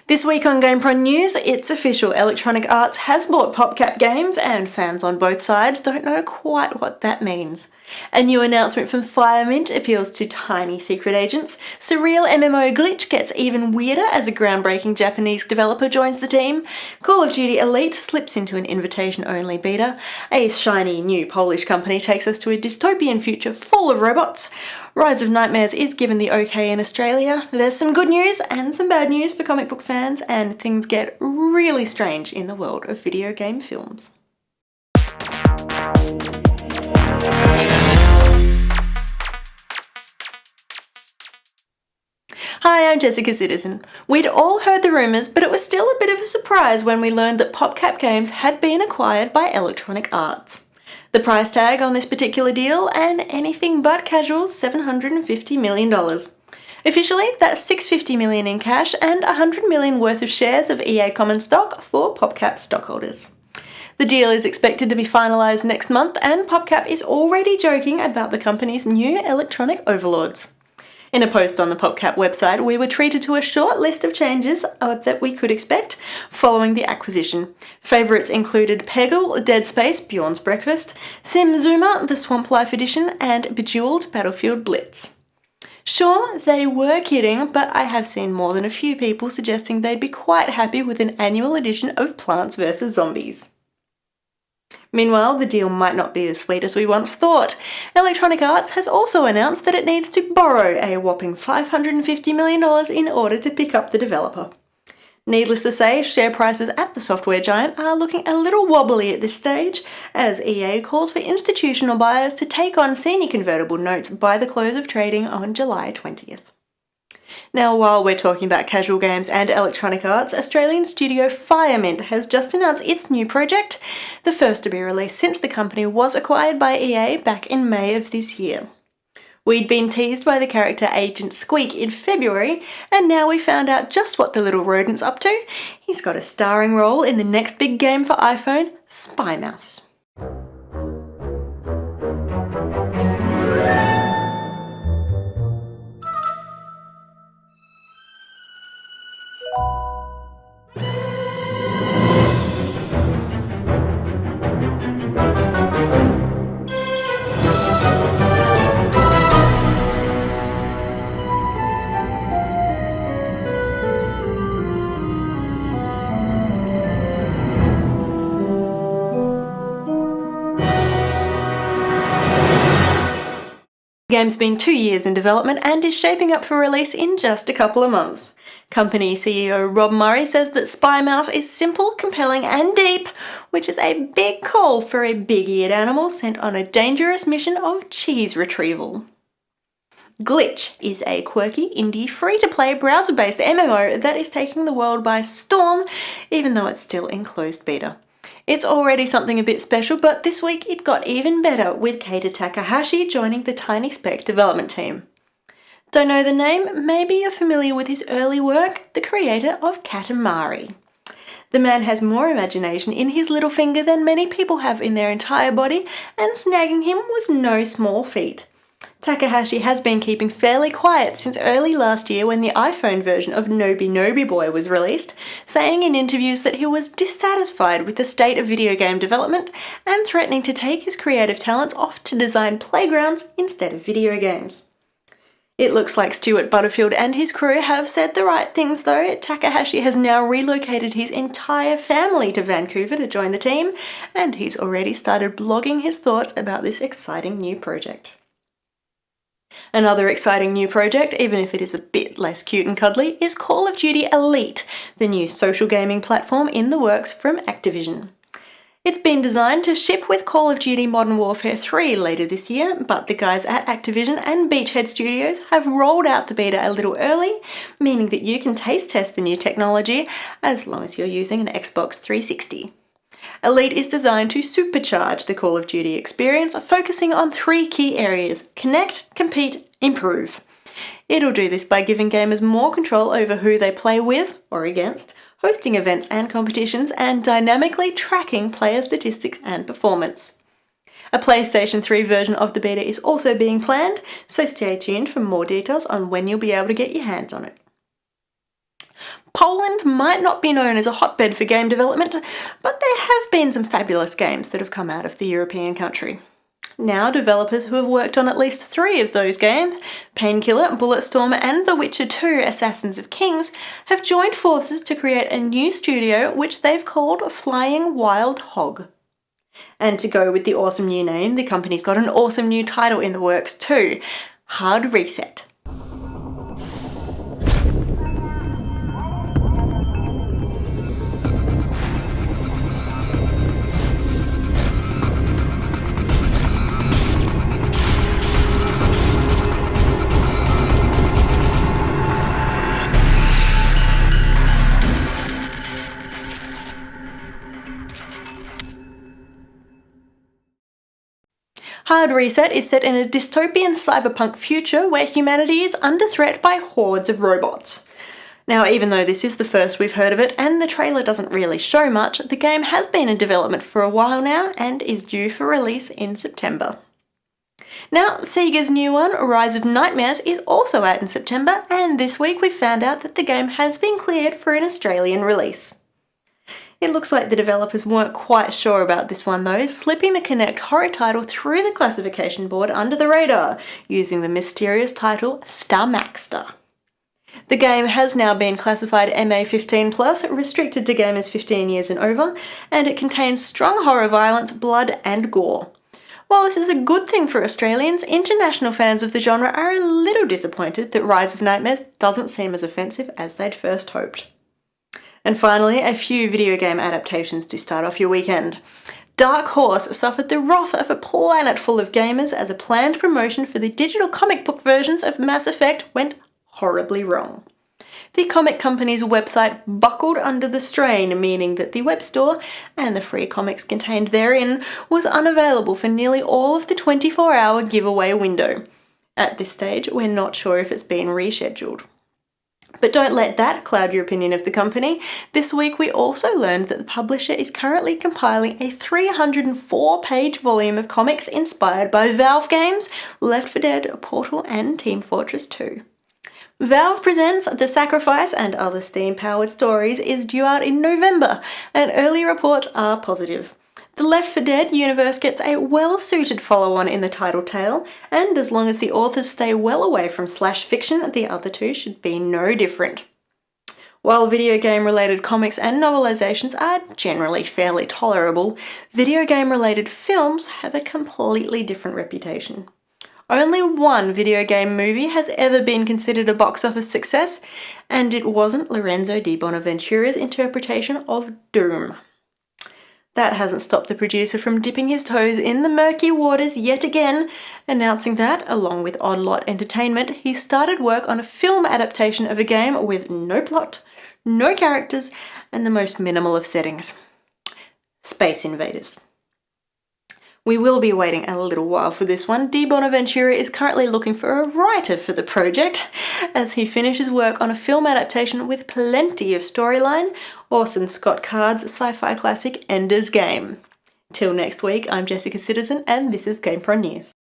This week on GamePron News, it's official. Electronic Arts has bought PopCap Games, and fans on both sides don't know quite what that means. A new announcement from Firemint appeals to tiny secret agents. Surreal MMO Glitch gets even weirder as a groundbreaking Japanese developer joins the team. Call of Duty Elite slips into an invitation-only beta. A shiny new Polish company takes us to a dystopian future full of robots. Rise of Nightmares is given the OK in Australia. There's some good news and some bad news for comic book fans, and things get really strange in the world of video game films. Hi, I'm Jessica Citizen. We'd all heard the rumours, but it was still a bit of a surprise when we learned that PopCap Games had been acquired by Electronic Arts. The price tag on this particular deal, an anything but casual $750 million. Officially, that's $650 million in cash and $100 million worth of shares of EA common stock for PopCap stockholders. The deal is expected to be finalised next month, and PopCap is already joking about the company's new electronic overlords. In a post on the PopCap website, we were treated to a short list of changes that we could expect following the acquisition. Favourites included Peggle, Dead Space, Bjorn's Breakfast, Sim Zuma, the Swamp Life Edition, and Bejeweled Battlefield Blitz. Sure, they were kidding, but I have seen more than a few people suggesting they'd be quite happy with an annual edition of Plants vs. Zombies. Meanwhile, the deal might not be as sweet as we once thought. Electronic Arts has also announced that it needs to borrow a whopping $550 million in order to pick up the developer. Needless to say, share prices at the software giant are looking a little wobbly at this stage, as EA calls for institutional buyers to take on senior convertible notes by the close of trading on July 20th. Now, while we're talking about casual games and Electronic Arts, Australian studio Firemint has just announced its new project, the first to be released since the company was acquired by EA back in May of this year. We'd been teased by the character Agent Squeak in February, and now we found out just what the little rodent's up to. He's got a starring role in the next big game for iPhone, Spy Mouse. The game's been 2 years in development and is shaping up for release in just a couple of months. Company CEO Rob Murray says that Spy Mouse is simple, compelling and deep, which is a big call for a big-eared animal sent on a dangerous mission of cheese retrieval. Glitch is a quirky, indie, free-to-play, browser-based MMO that is taking the world by storm, even though it's still in closed beta. It's already something a bit special, but this week it got even better with Keita Takahashi joining the Tiny Speck development team. Don't know the name? Maybe you're familiar with his early work, the creator of Katamari. The man has more imagination in his little finger than many people have in their entire body, and snagging him was no small feat. Takahashi has been keeping fairly quiet since early last year when the iPhone version of Nobi Nobi Boy was released, saying in interviews that he was dissatisfied with the state of video game development and threatening to take his creative talents off to design playgrounds instead of video games. It looks like Stuart Butterfield and his crew have said the right things though. Takahashi has now relocated his entire family to Vancouver to join the team, and he's already started blogging his thoughts about this exciting new project. Another exciting new project, even if it is a bit less cute and cuddly, is Call of Duty Elite, the new social gaming platform in the works from Activision. It's been designed to ship with Call of Duty Modern Warfare 3 later this year, but the guys at Activision and Beachhead Studios have rolled out the beta a little early, meaning that you can taste test the new technology as long as you're using an Xbox 360. Elite is designed to supercharge the Call of Duty experience, focusing on 3 key areas: connect, compete, improve. It'll do this by giving gamers more control over who they play with or against, hosting events and competitions, and dynamically tracking player statistics and performance. A PlayStation 3 version of the beta is also being planned, so stay tuned for more details on when you'll be able to get your hands on it. Poland might not be known as a hotbed for game development, but there have been some fabulous games that have come out of the European country. Now, developers who have worked on at least 3 of those games, Painkiller, Bulletstorm and The Witcher 2 Assassins of Kings, have joined forces to create a new studio which they've called Flying Wild Hog. And to go with the awesome new name, the company's got an awesome new title in the works too, Hard Reset. Hard Reset is set in a dystopian cyberpunk future where humanity is under threat by hordes of robots. Now, even though this is the first we've heard of it and the trailer doesn't really show much, the game has been in development for a while now and is due for release in September. Now, Sega's new one, Rise of Nightmares, is also out in September, and this week we found out that the game has been cleared for an Australian release. It looks like the developers weren't quite sure about this one though, slipping the Kinect horror title through the classification board under the radar, using the mysterious title Star Maxter. The game has now been classified MA15+, restricted to gamers 15 years and over, and it contains strong horror violence, blood and gore. While this is a good thing for Australians, international fans of the genre are a little disappointed that Rise of Nightmares doesn't seem as offensive as they'd first hoped. And finally, a few video game adaptations to start off your weekend. Dark Horse suffered the wrath of a planet full of gamers as a planned promotion for the digital comic book versions of Mass Effect went horribly wrong. The comic company's website buckled under the strain, meaning that the web store and the free comics contained therein was unavailable for nearly all of the 24-hour giveaway window. At this stage, we're not sure if it's been rescheduled. But don't let that cloud your opinion of the company. This week we also learned that the publisher is currently compiling a 304-page volume of comics inspired by Valve games, Left 4 Dead, Portal and Team Fortress 2. Valve Presents The Sacrifice and Other Steam-Powered Stories is due out in November, and early reports are positive. The Left 4 Dead universe gets a well-suited follow-on in the title tale, and as long as the authors stay well away from slash fiction, the other two should be no different. While video game-related comics and novelizations are generally fairly tolerable, video game-related films have a completely different reputation. Only one video game movie has ever been considered a box office success, and it wasn't Lorenzo di Bonaventura's interpretation of Doom. That hasn't stopped the producer from dipping his toes in the murky waters yet again, announcing that, along with Odd Lot Entertainment, he started work on a film adaptation of a game with no plot, no characters, and the most minimal of settings. Space Invaders. We will be waiting a little while for this one. Di Bonaventura is currently looking for a writer for the project, as he finishes work on a film adaptation with plenty of storyline, Orson Scott Card's sci-fi classic Ender's Game. Till next week, I'm Jessica Citizen, and this is GamePron News.